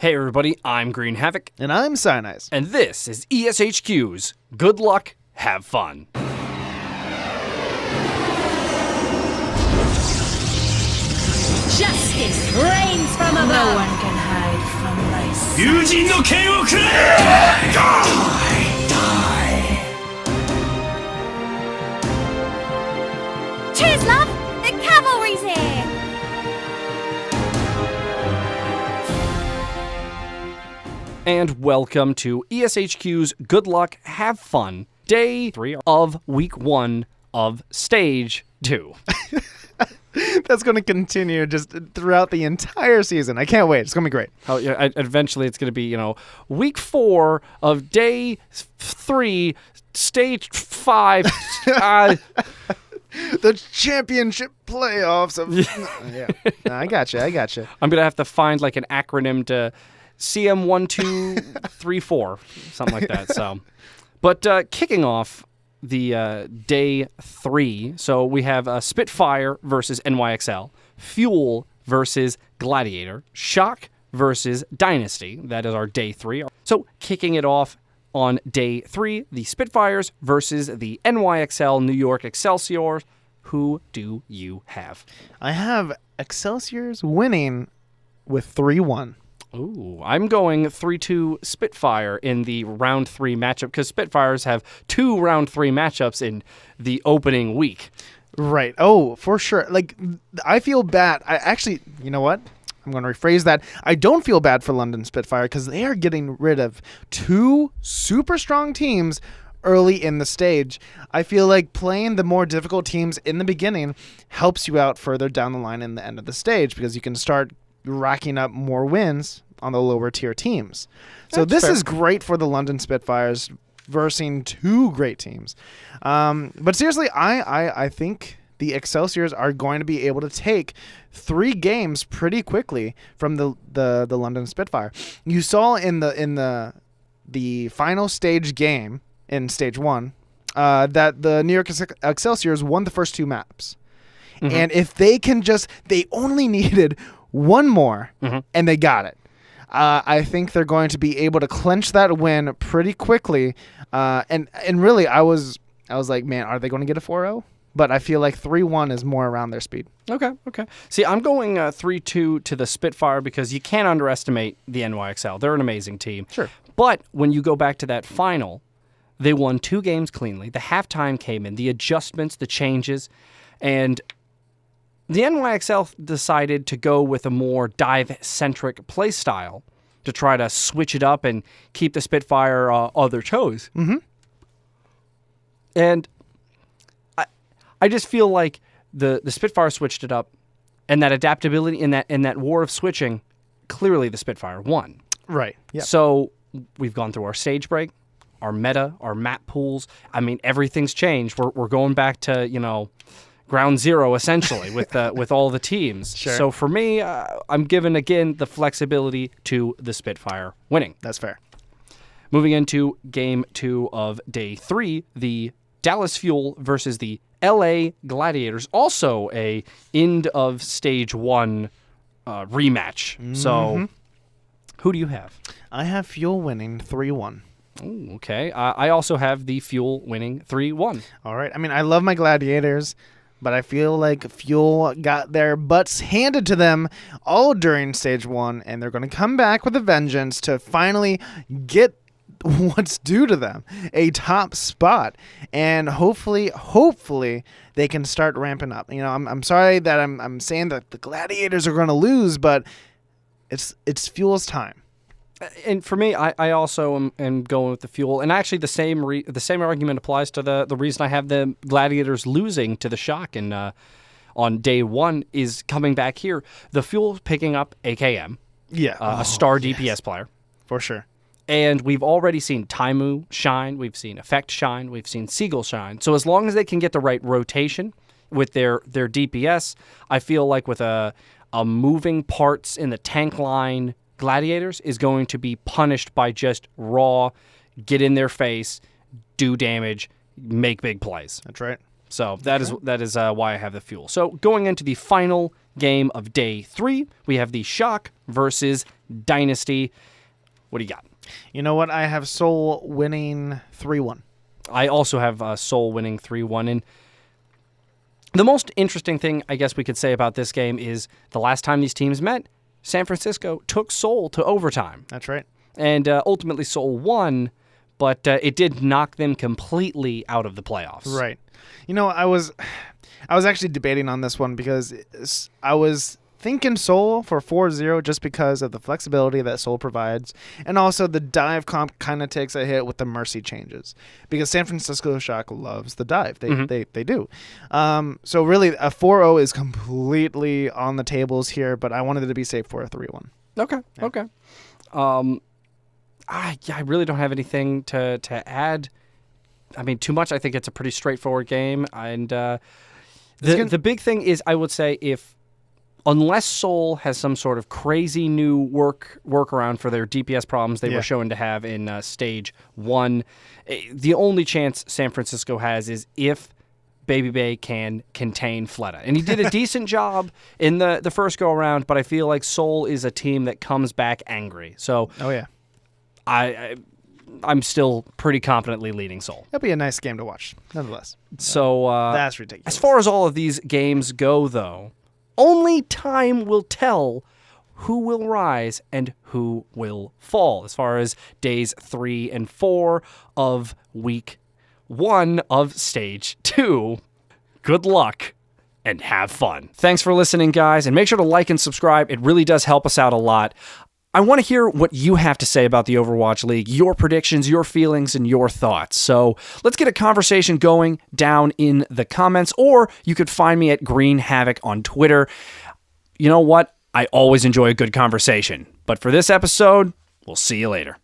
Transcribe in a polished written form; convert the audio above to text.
Hey everybody, I'm Greenhavak. And I'm Cynize. And this is ESHQ's Good Luck, Have Fun. Justice reigns from above. No one can hide from my sight. Cheers, love! The cavalry's here! And welcome to ESHQ's Good Luck, Have Fun, Day 3 of Week 1 of Stage 2. That's going to continue just throughout the entire season. I can't wait. It's going to be great. Eventually, it's going to be, Week 4 of Day 3, Stage 5. The championship playoffs of... Yeah. No, I gotcha. I'm going to have to find, an acronym to CM1234, something like that. So, but kicking off the Day 3, so we have Spitfire versus NYXL, Fuel versus Gladiator, Shock versus Dynasty. That is our Day 3. So kicking it off on Day 3, the Spitfires versus the NYXL New York Excelsior. Who do you have? I have Excelsior's winning with 3-1. Ooh, I'm going 3-2 Spitfire in the round 3 matchup because Spitfires have 2 round 3 matchups in the opening week. Right. Oh, for sure. I feel bad. I actually, you know what? I'm going to rephrase that. I don't feel bad for London Spitfire because they are getting rid of 2 super strong teams early in the stage. I feel like playing the more difficult teams in the beginning helps you out further down the line in the end of the stage because you can start racking up more wins on the lower tier teams. So this is great for the London Spitfires versing 2 great teams. But seriously, I think the Excelsiors are going to be able to take 3 games pretty quickly from the London Spitfire. You saw in the final stage game in stage 1 that the New York Excelsiors won the first 2 maps. Mm-hmm. And if they only needed 1 more, and they got it. I think they're going to be able to clinch that win pretty quickly. And really, I was like, man, are they going to get a 4-0? But I feel like 3-1 is more around their speed. Okay. See, I'm going 3-2 to the Spitfire because you can't underestimate the NYXL. They're an amazing team. Sure. But when you go back to that final, they won 2 games cleanly. The halftime came in, the adjustments, the changes, and the NYXL decided to go with a more dive-centric play style to try to switch it up and keep the Spitfire on their toes. Mm-hmm. And I just feel like the Spitfire switched it up, and that adaptability in that war of switching, clearly the Spitfire won. Right. Yep. So we've gone through our stage break, our meta, our map pools. I mean, everything's changed. We're going back to, ground zero, essentially, with all the teams. Sure. So for me, I'm giving, again, the flexibility to the Spitfire winning. That's fair. Moving into Game 2 of Day 3, the Dallas Fuel versus the LA Gladiators. Also a end of Stage 1 rematch. Mm-hmm. So who do you have? I have Fuel winning 3-1. Ooh, okay. I also have the Fuel winning 3-1. All right. I mean, I love my Gladiators, but I feel like Fuel got their butts handed to them all during Stage 1, and they're going to come back with a vengeance to finally get what's due to them, a top spot. And hopefully they can start ramping up. I'm sorry that I'm saying that the Gladiators are going to lose, but it's Fuel's time. And for me, I also am going with the Fuel. And actually, the same argument applies to the reason I have the Gladiators losing to the Shock on Day 1 is coming back here. The Fuel picking up AKM, a star DPS player. For sure. And we've already seen Taimu shine. We've seen Effect shine. We've seen Seagull shine. So as long as they can get the right rotation with their DPS, I feel like with a moving parts in the tank line, Gladiators is going to be punished by just raw, get in their face, do damage, make big plays. That's right. So that is why I have the Fuel. So going into the final game of day 3, we have the Shock versus Dynasty. What do you got? You know what? I have Seoul winning 3-1. I also have Seoul winning 3-1. And the most interesting thing I guess we could say about this game is the last time these teams met, San Francisco took Seoul to overtime. That's right. And ultimately Seoul won, but it did knock them completely out of the playoffs. Right. You know, I was actually debating on this one because I was thinking Seoul for 4-0 just because of the flexibility that Seoul provides, and also the dive comp kind of takes a hit with the mercy changes because San Francisco Shock loves the dive. They do. So really, a 4-0 is completely on the tables here, but I wanted it to be safe for a 3-1. Okay. Yeah. Okay. I really don't have anything to add. I mean, too much. I think it's a pretty straightforward game, and the big thing is, I would say, unless Seoul has some sort of crazy new workaround for their DPS problems they were shown to have in Stage 1, the only chance San Francisco has is if Baby Bay can contain Fleta. And he did a decent job in the first go-around, but I feel like Seoul is a team that comes back angry. So I'm still pretty confidently leading Seoul. It'll be a nice game to watch, nonetheless. So that's ridiculous. As far as all of these games go, though, only time will tell who will rise and who will fall as far as days 3 and 4 of week 1 of Stage 2. Good luck and have fun. Thanks for listening, guys, and make sure to like and subscribe. It really does help us out a lot. I want to hear what you have to say about the Overwatch League, your predictions, your feelings, and your thoughts. So let's get a conversation going down in the comments, or you could find me at Greenhavak on Twitter. You know what? I always enjoy a good conversation. But for this episode, we'll see you later.